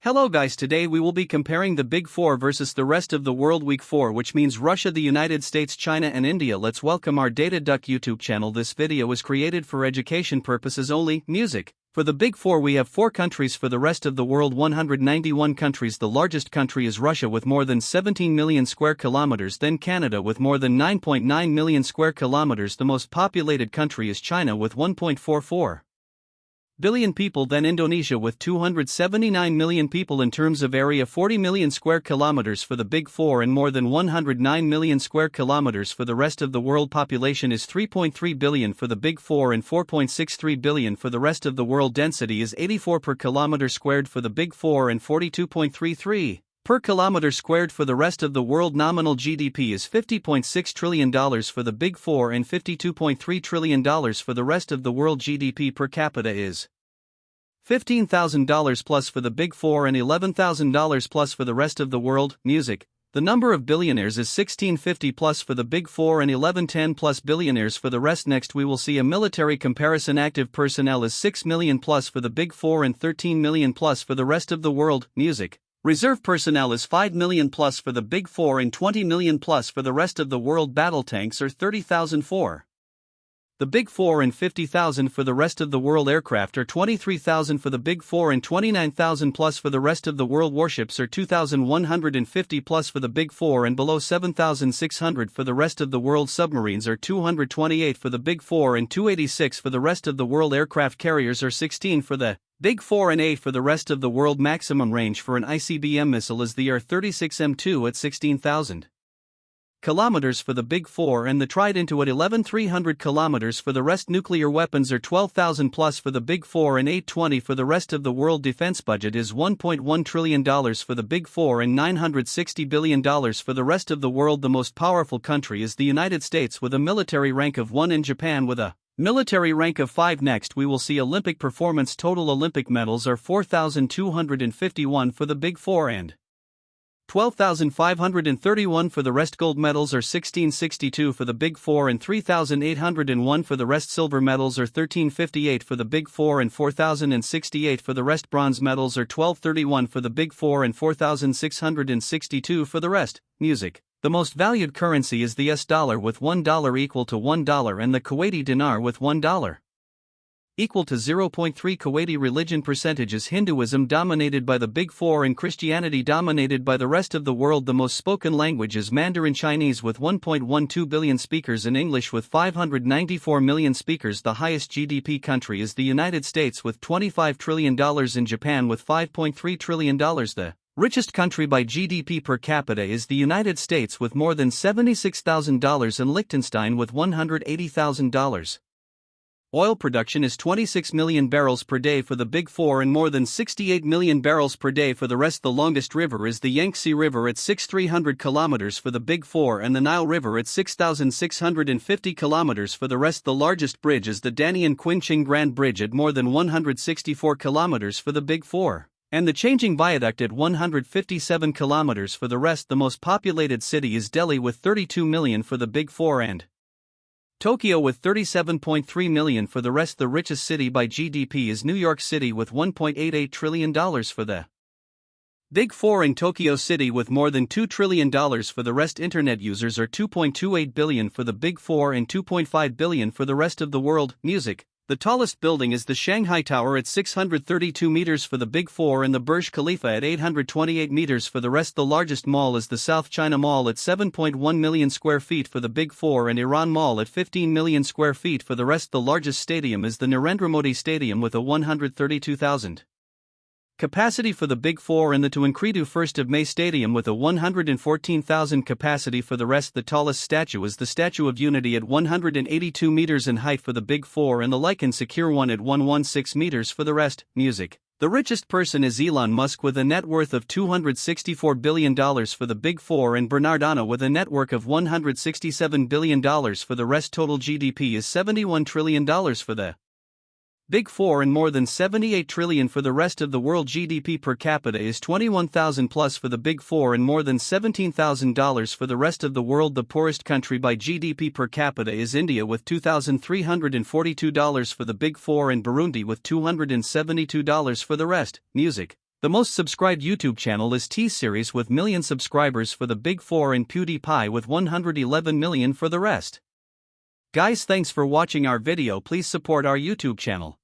Hello guys, today we will be comparing the Big Four versus the rest of the world. Week 4, which means Russia, the United States, China and India. Let's welcome our Data Duck YouTube channel. This video was created for education purposes only. Music. For the Big Four we have 4 countries. For the rest of the world 191 countries. The largest country is Russia with more than 17 million square kilometers, then Canada with more than 9.9 million square kilometers. The most populated country is China with 1.44 billion people, then Indonesia with 279 million people. In terms of area, 40 million square kilometers for the Big Four and more than 109 million square kilometers for the rest of the world. Population is 3.3 billion for the Big Four and 4.63 billion for the rest of the world. Density is 84 per kilometer squared for the Big Four and 42.33 per kilometer squared for the rest of the world. Nominal GDP is $50.6 trillion for the Big Four and $52.3 trillion for the rest of the world. GDP per capita is $15,000 plus for the Big Four and $11,000 plus for the rest of the world. Music. The number of billionaires is 1650 plus for the Big Four and 1110 plus billionaires for the rest. Next we will see a military comparison. Active personnel is 6 million plus for the Big Four and 13 million plus for the rest of the world. Music. Reserve personnel is 5 million plus for the Big Four and 20 million plus for the rest of the world. Battle tanks are 30,000 for the Big Four and 50,000 for the rest of the world. Aircraft are 23,000 for the Big Four and 29,000 plus for the rest of the world. Warships are 2,150 plus for the Big Four and below 7,600 for the rest of the world. Submarines are 228 for the Big Four and 286 for the rest of the world. Aircraft carriers are 16 for the Big Four and 8 for the rest of the world. Maximum range for an ICBM missile is the R-36M2 at 16,000 kilometers for the Big Four and the Trident II at 11,300 kilometers for the rest. Nuclear weapons are 12,000 plus for the Big Four and 820 for the rest of the world. Defense budget is $1.1 trillion for the Big Four and $960 billion for the rest of the world. The most powerful country is the United States with a military rank of 1 and Japan with a military rank of 5. Next we will see Olympic performance. Total Olympic medals are 4,251 for the Big Four and 12,531 for the rest. Gold medals are 1,662 for the Big Four and 3,801 for the rest. Silver medals are 1,358 for the Big Four and 4,068 for the rest. Bronze medals are 1,231 for the Big Four and 4,662 for the rest. Music. The most valued currency is the US dollar with $1 equal to $1 and the Kuwaiti dinar with $1 equal to 0.3. Kuwaiti religion percentage is Hinduism dominated by the Big Four and Christianity dominated by the rest of the world. The most spoken language is Mandarin Chinese with 1.12 billion speakers and English with 594 million speakers. The highest GDP country is the United States with $25 trillion and Japan with $5.3 trillion. The richest country by GDP per capita is the United States with more than $76,000 and Liechtenstein with $180,000. Oil production is 26 million barrels per day for the Big Four and more than 68 million barrels per day for the rest. The longest river is the Yangtze River at 6,300 kilometers for the Big Four and the Nile River at 6,650 kilometers for the rest. The largest bridge is the Danian Qinqing Grand Bridge at more than 164 kilometers for the Big Four and the Changing Viaduct at 157 kilometers for the rest. The most populated city is Delhi with 32 million for the Big Four and Tokyo with 37.3 million for the rest. The richest city by GDP is New York City with $1.88 trillion for the Big Four and Tokyo City with more than $2 trillion for the rest. Internet users are 2.28 billion for the Big Four and 2.5 billion for the rest of the world. Music. The tallest building is the Shanghai Tower at 632 meters for the Big Four and the Burj Khalifa at 828 meters for the rest. The largest mall is the South China Mall at 7.1 million square feet for the Big Four and Iran Mall at 15 million square feet for the rest. The largest stadium is the Narendra Modi Stadium with a 132,000 capacity for the Big Four and the Tuankredu 1st of May Stadium with a 114,000 capacity for the rest. The tallest statue is the Statue of Unity at 182 meters in height for the Big Four and the Lycan Secure One at 116 meters for the rest. Music. The richest person is Elon Musk with a net worth of $264 billion for the Big Four and Bernard Arnault with a net worth of $167 billion for the rest. Total GDP is $71 trillion for the Big Four and more than 78 trillion for the rest of the world. GDP per capita is 21,000 plus for the Big Four and more than $17,000 for the rest of the world. The poorest country by GDP per capita is India with $2,342 for the Big Four and Burundi with $272 for the rest. Music. The most subscribed YouTube channel is T-Series with million subscribers for the Big Four and PewDiePie with 111 million for the rest. Guys, thanks for watching our video. Please support our YouTube channel.